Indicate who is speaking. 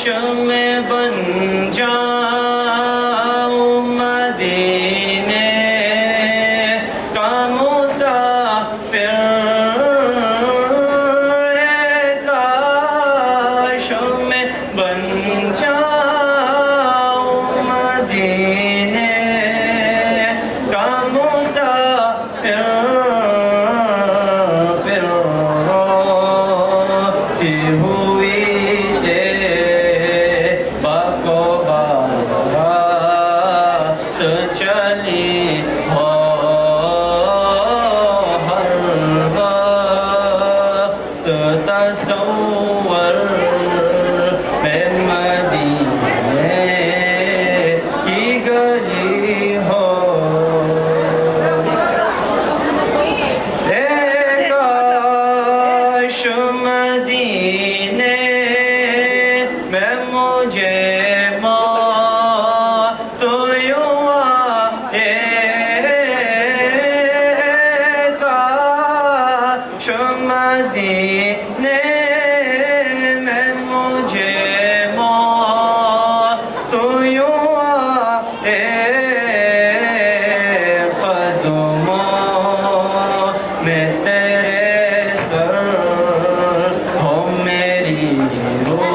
Speaker 1: میں بن جاؤں مدینے کا مسافر کاش میں بن جاؤں مدینے کا مسافر پھر روتی ہوئی چلی ہو ہر وقت تصور میں مدینے کی گلی ہو کاش مدینے میں مجھے مدینے میں مجھے موت تو یوں آئے قدموں میں تیرے سر ہو میری روح